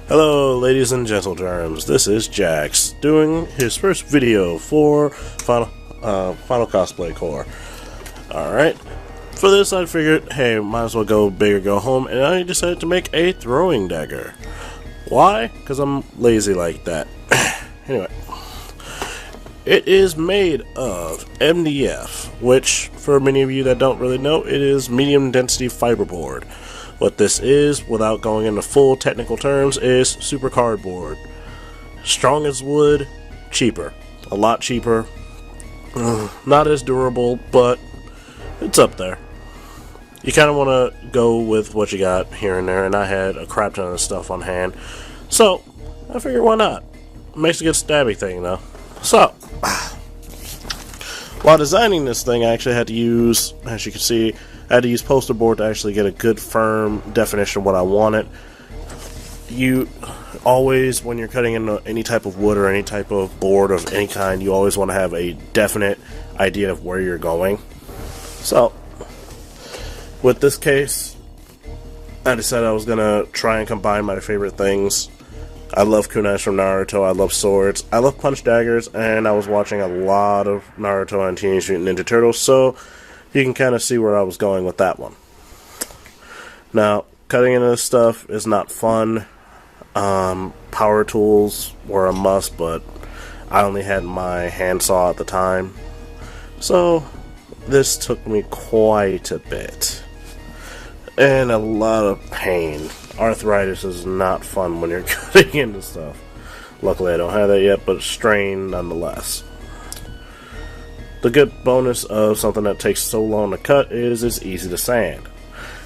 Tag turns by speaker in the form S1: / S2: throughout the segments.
S1: Hello ladies and gentleterms, this is Jaxx doing his first video for Final Cosplay Core. Alright, for this I figured, hey, might as well go big or go home, and I decided to make a throwing dagger. Why? Because I'm lazy like that. Anyway, it is made of MDF, which, for many of you that don't really know, it is medium density fiberboard. What this is, without going into full technical terms, is super cardboard. Strong as wood, cheaper. A lot cheaper. Not as durable, but it's up there. You kind of want to go with what you got here and there, and I had a crap ton of stuff on hand. So, I figured why not? Makes a good stabby thing, though. So, while designing this thing, I actually had to use, as you can see, I had to use poster board to actually get a good firm definition of what I wanted. You always, when you're cutting into any type of wood or any type of board of any kind, you always want to have a definite idea of where you're going. So, with this case, I decided I was going to try and combine my favorite things. I love kunais from Naruto, I love swords, I love punch daggers, and I was watching a lot of Naruto and Teenage Mutant Ninja Turtles, so you can kind of see where I was going with that one. Now, cutting into this stuff is not fun. Power tools were a must, but I only had my handsaw at the time. So, this took me quite a bit. And a lot of pain. Arthritis is not fun when you're cutting into stuff. Luckily I don't have that yet, but strain nonetheless. The good bonus of something that takes so long to cut is it's easy to sand.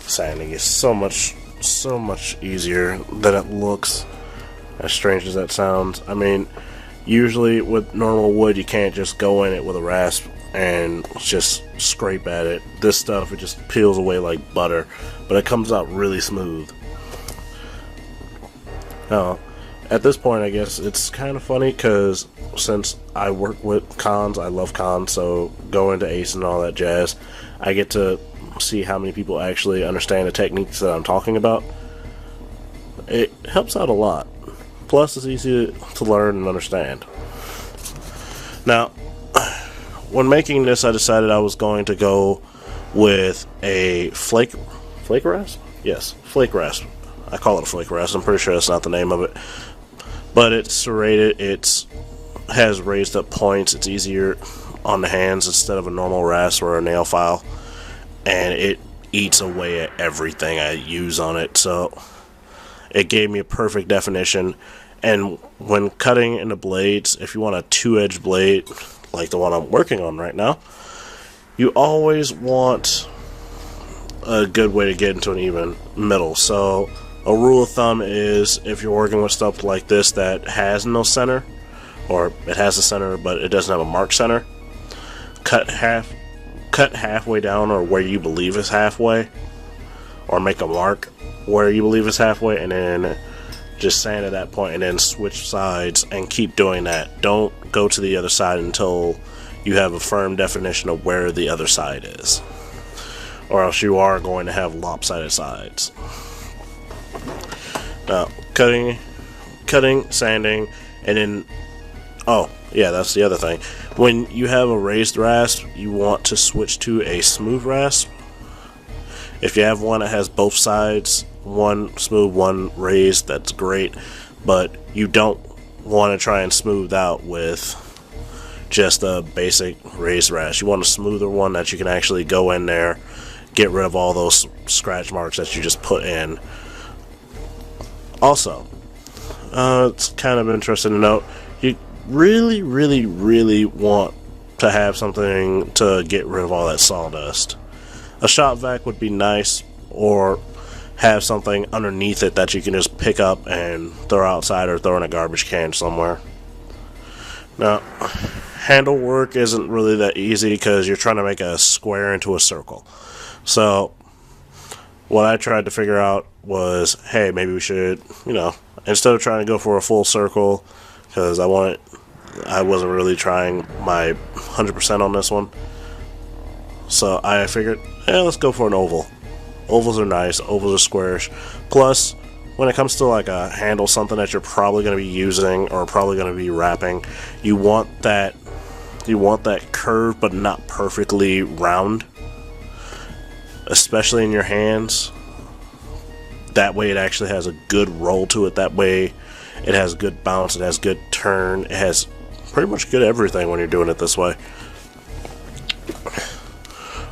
S1: Sanding is so much easier than it looks, as strange as that sounds. I mean, usually with normal wood you can't just go in it with a rasp and just scrape at it. This stuff, it just peels away like butter, but it comes out really smooth. Now, at this point, I guess it's kind of funny because since I work with cons, I love cons, so going to Ace and all that jazz, I get to see how many people actually understand the techniques that I'm talking about. It helps out a lot. Plus, it's easy to learn and understand. Now, when making this, I decided I was going to go with a flake rasp? Yes, flake rasp. I call it a flake rasp. I'm pretty sure that's not the name of it. But it's serrated, it has raised up points, it's easier on the hands instead of a normal rasp or a nail file, and it eats away at everything I use on it, so it gave me a perfect definition. And when cutting into blades, if you want a two-edged blade like the one I'm working on right now, you always want a good way to get into an even middle. So a rule of thumb is, if you're working with stuff like this that has no center, or it has a center but it doesn't have a mark center, cut halfway down, or where you believe is halfway, or make a mark where you believe is halfway, and then just sand at that point, and then switch sides and keep doing that. Don't go to the other side until you have a firm definition of where the other side is, or else you are going to have lopsided sides. Now, cutting, sanding, and then, oh, yeah, that's the other thing. When you have a raised rasp, you want to switch to a smooth rasp. If you have one that has both sides, one smooth, one raised, that's great, but you don't want to try and smooth out with just a basic raised rasp. You want a smoother one that you can actually go in there, get rid of all those scratch marks that you just put in. Also, it's kind of interesting to note, you really want to have something to get rid of all that sawdust. A shop vac would be nice, or have something underneath it that you can just pick up and throw outside or throw in a garbage can somewhere. Now, handle work isn't really that easy because you're trying to make a square into a circle. So what I tried to figure out was, hey, maybe we should, instead of trying to go for a full circle, because I wasn't really trying my 100% on this one. So I figured, let's go for an oval. Ovals are nice, ovals are squarish. Plus, when it comes to like a handle, something that you're probably going to be using or probably going to be wrapping, you want that curve but not perfectly round, especially in your hands. That way it actually has a good roll to it. That way it has good bounce, it has good turn, it has pretty much good everything when you're doing it this way.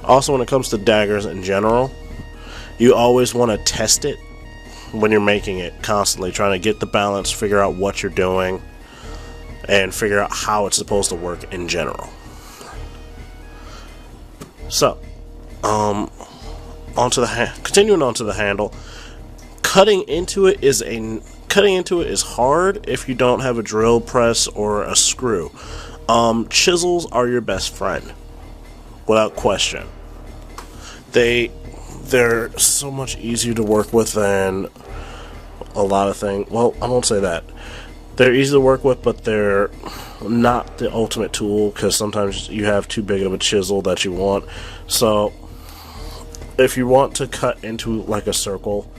S1: Also, when it comes to daggers in general, you always want to test it when you're making it, constantly trying to get the balance, figure out what you're doing, and figure out how it's supposed to work in general. So, continuing on to the handle. Cutting into it is hard if you don't have a drill press or a screw. Chisels are your best friend, without question. They're so much easier to work with than a lot of things. Well, I won't say that. They're easy to work with, but they're not the ultimate tool, because sometimes you have too big of a chisel that you want. So if you want to cut into like a circle,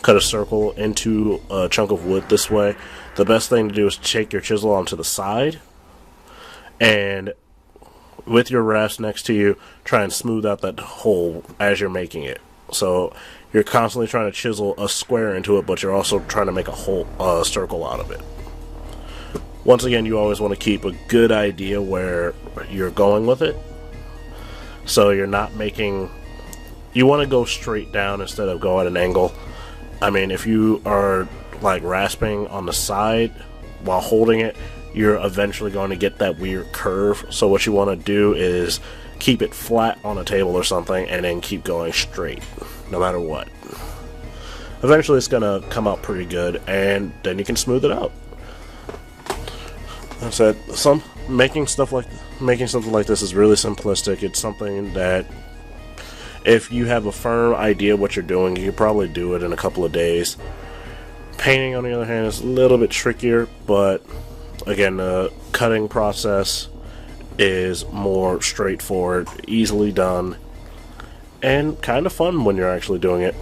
S1: cut a circle into a chunk of wood this way, the best thing to do is take your chisel onto the side, and with your rasp next to you, try and smooth out that hole as you're making it. So you're constantly trying to chisel a square into it, but you're also trying to make a circle out of it. Once again, you always want to keep a good idea where you're going with it, so you're not making... You want to go straight down instead of go at an angle. I mean, if you are like rasping on the side while holding it, you're eventually going to get that weird curve. So what you want to do is keep it flat on a table or something, and then keep going straight, no matter what. Eventually it's going to come out pretty good, and then you can smooth it out. Like I said, making something like this is really simplistic. It's something that if you have a firm idea what you're doing, you can probably do it in a couple of days. Painting, on the other hand, is a little bit trickier, but again, the cutting process is more straightforward, easily done, and kind of fun when you're actually doing it.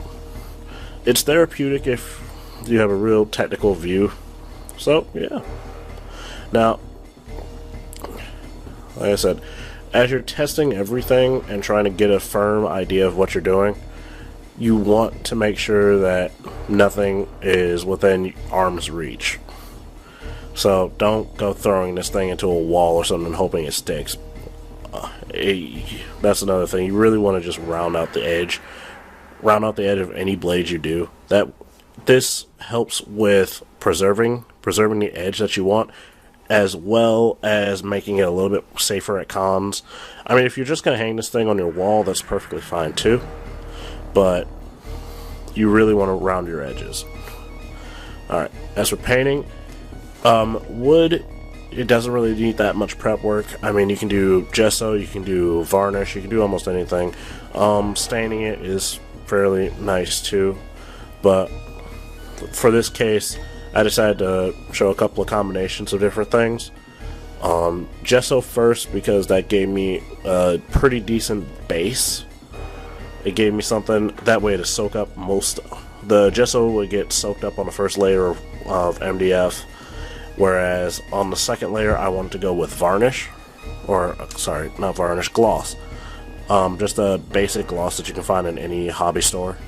S1: It's therapeutic if you have a real technical view. So, yeah. Now, like I said, as you're testing everything and trying to get a firm idea of what you're doing, you want to make sure that nothing is within arm's reach. So don't go throwing this thing into a wall or something and hoping it sticks. That's another thing. You really want to just round out the edge of any blade you do. This helps with preserving the edge that you want, as well as making it a little bit safer at cons. I mean, if you're just going to hang this thing on your wall, that's perfectly fine too, but you really want to round your edges. Alright, as for painting, wood, it doesn't really need that much prep work. I mean, you can do gesso, you can do varnish, you can do almost anything. Staining it is fairly nice too, but for this case, I decided to show a couple of combinations of different things. Gesso first, because that gave me a pretty decent base. It gave me something that way to soak up most. The gesso would get soaked up on the first layer of MDF, whereas on the second layer I wanted to go with varnish, or sorry, not varnish, gloss. Just a basic gloss that you can find in any hobby store.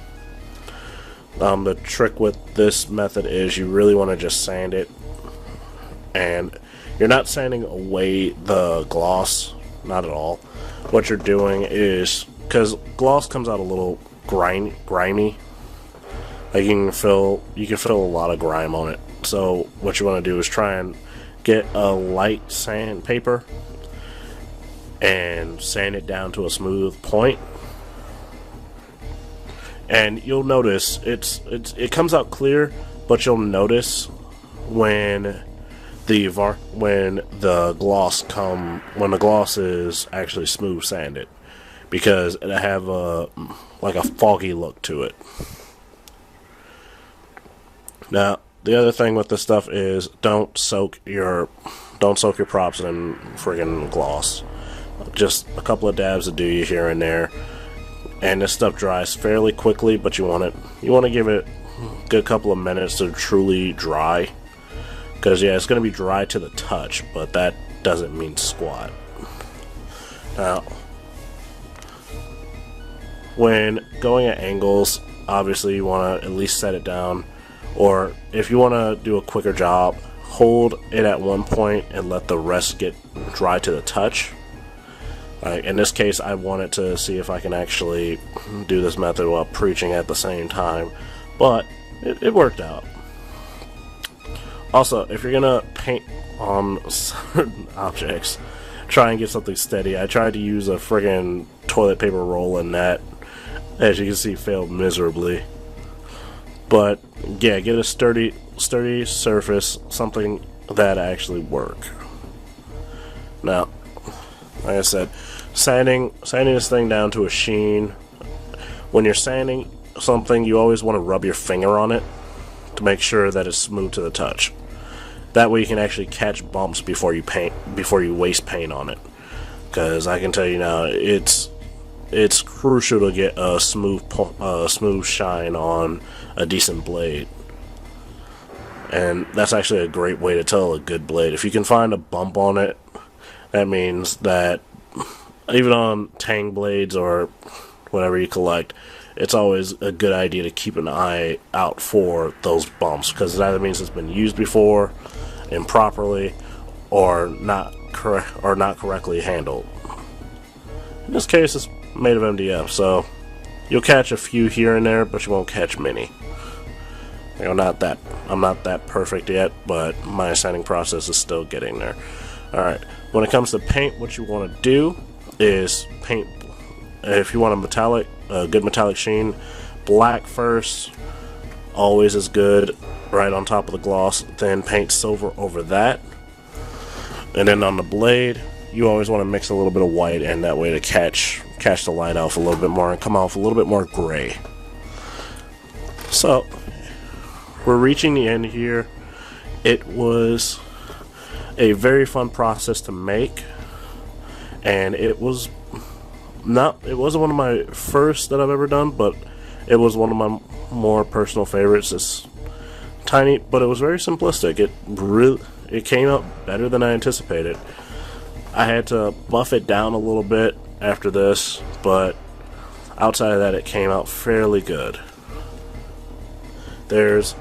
S1: The trick with this method is you really want to just sand it, and you're not sanding away the gloss, not at all. What you're doing is, because gloss comes out a little grimy, like you can feel a lot of grime on it. So what you want to do is try and get a light sandpaper and sand it down to a smooth point. And you'll notice it comes out clear, but you'll notice when the gloss is actually smooth sanded, because it'll have like a foggy look to it. Now, the other thing with this stuff is don't soak your props in friggin' gloss. Just a couple of dabs will do you here and there. And this stuff dries fairly quickly, but you want to give it good couple of minutes to truly dry. Because, yeah, it's going to be dry to the touch, but that doesn't mean squat. Now, when going at angles, obviously you want to at least set it down. Or if you want to do a quicker job, hold it at one point and let the rest get dry to the touch. In this case, I wanted to see if I can actually do this method while preaching at the same time, but it worked out. Also, if you're gonna paint on certain objects, try and get something steady. I tried to use a friggin' toilet paper roll, and that, as you can see, failed miserably. But yeah, get a sturdy surface, something that actually work. Now, like I said, sanding this thing down to a sheen. When you're sanding something, you always want to rub your finger on it to make sure that it's smooth to the touch. That way you can actually catch bumps before you waste paint on it. Because I can tell you now, it's crucial to get a smooth shine on a decent blade. And that's actually a great way to tell a good blade. If you can find a bump on it, that means that even on tang blades or whatever you collect, it's always a good idea to keep an eye out for those bumps, because it either means it's been used before improperly or not correctly handled. In this case, it's made of MDF, so you'll catch a few here and there, but you won't catch many. I'm not that perfect yet, but my sanding process is still getting there. Alright, when it comes to paint, what you want to do is paint, if you want a good metallic sheen, black first, always is good, right on top of the gloss, then paint silver over that. And then on the blade, you always want to mix a little bit of white, and that way to catch the light off a little bit more and come off a little bit more gray. So, we're reaching the end here. It was a very fun process to make, and it wasn't one of my first that I've ever done, but it was one of my more personal favorites. It's tiny, but it was very simplistic. It came out better than I anticipated. I had to buff it down a little bit after this, but outside of that, it came out fairly good. There's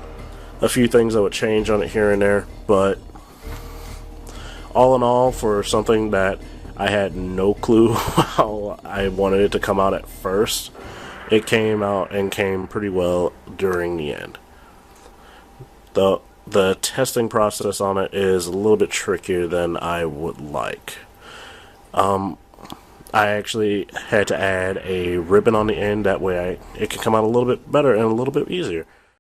S1: a few things I would change on it here and there, but all in all, for something that I had no clue how I wanted it to come out at first, it came out and came pretty well during the end. The testing process on it is a little bit trickier than I would like. I actually had to add a ribbon on the end, that way it can come out a little bit better and a little bit easier.